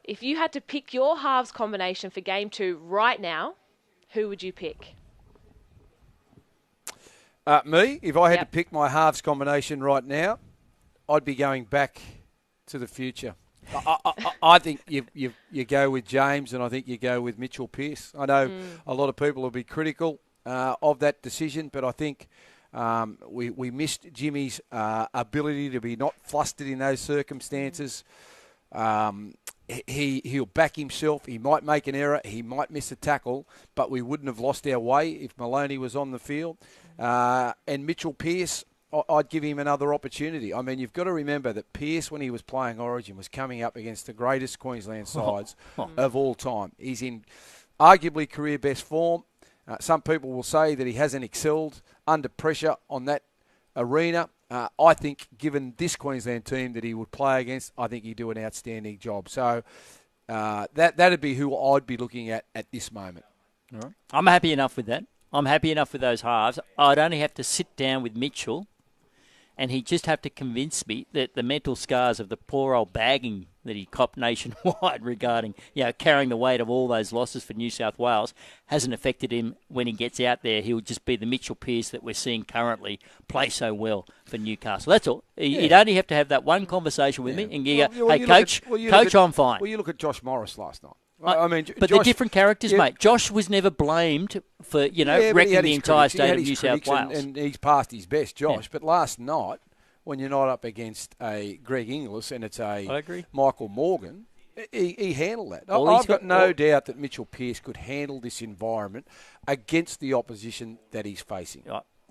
If you had to pick your halves combination for Game 2 right now, who would you pick? Me, if I had to pick my halves combination right now, I'd be going back to the future. I think you go with James, and I think you go with Mitchell Pearce. I know a lot of people will be critical of that decision, but I think we missed Jimmy's ability to be not flustered in those circumstances. He'll back himself. He might make an error. He might miss a tackle, but we wouldn't have lost our way if Maloney was on the field. And Mitchell Pearce, I'd give him another opportunity. I mean, you've got to remember that Pearce, when he was playing Origin, was coming up against the greatest Queensland sides of all time. He's in arguably career best form. Some people will say that he hasn't excelled under pressure on that arena. I think, given this Queensland team that he would play against, I think he'd do an outstanding job. So that'd be who I'd be looking at this moment. All right. I'm happy enough with that. I'm happy enough with those halves. I'd only have to sit down with Mitchell, and he'd just have to convince me that the mental scars of the poor old bagging that he copped nationwide regarding, carrying the weight of all those losses for New South Wales hasn't affected him when he gets out there. He'll just be the Mitchell Pearce that we're seeing currently play so well for Newcastle. That's all. He'd only have to have that one conversation with me and go, hey, Coach, I'm fine. Well, you look at Josh Morris last night. But they're different characters, mate. Josh was never blamed for, wrecking the entire state of New South Wales. And he's past his best, Josh. Yeah. But last night, when you're not up against a Greg Inglis and it's a Michael Morgan, he handled that. I've got no doubt that Mitchell Pearce could handle this environment against the opposition that he's facing.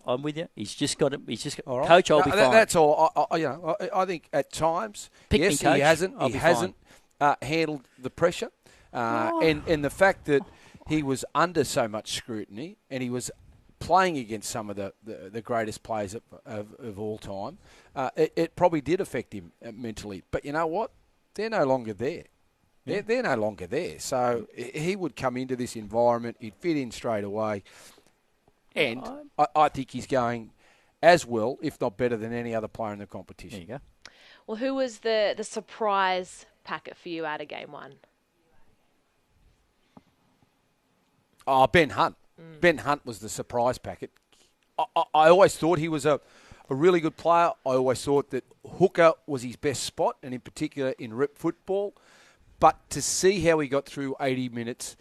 I'm with you. He's just got it. All right. Coach, I'll be fine. That's all. I think at times, he hasn't handled the pressure. And the fact that he was under so much scrutiny and he was playing against some of the greatest players of all time, it probably did affect him mentally. But you know what? They're no longer there. They're no longer there. So he would come into this environment. He'd fit in straight away. And I think he's going as well, if not better, than any other player in the competition. There you go. Well, who was the surprise packet for you out of Game 1? Ben Hunt. Ben Hunt was the surprise packet. I always thought he was a really good player. I always thought that hooker was his best spot, and in particular in rep football. But to see how he got through 80 minutes,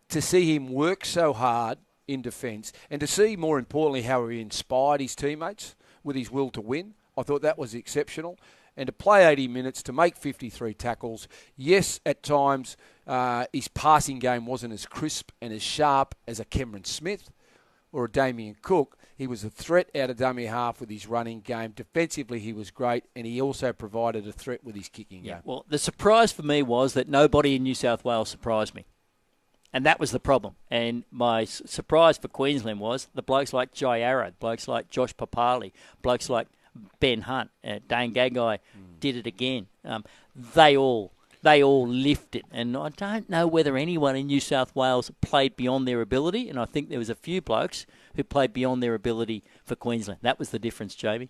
to see him work so hard in defence, and to see, more importantly, how he inspired his teammates with his will to win, I thought that was exceptional. And to play 80 minutes, to make 53 tackles, yes, at times his passing game wasn't as crisp and as sharp as a Cameron Smith or a Damien Cook. He was a threat out of dummy half with his running game. Defensively, he was great, and he also provided a threat with his kicking game. Well, the surprise for me was that nobody in New South Wales surprised me. And that was the problem. And my surprise for Queensland was the blokes like Jai Arrow, blokes like Josh Papali, blokes like Ben Hunt, Dane Gagai did it again. They all lifted, and I don't know whether anyone in New South Wales played beyond their ability, and I think there was a few blokes who played beyond their ability for Queensland. That was the difference, Jaimee.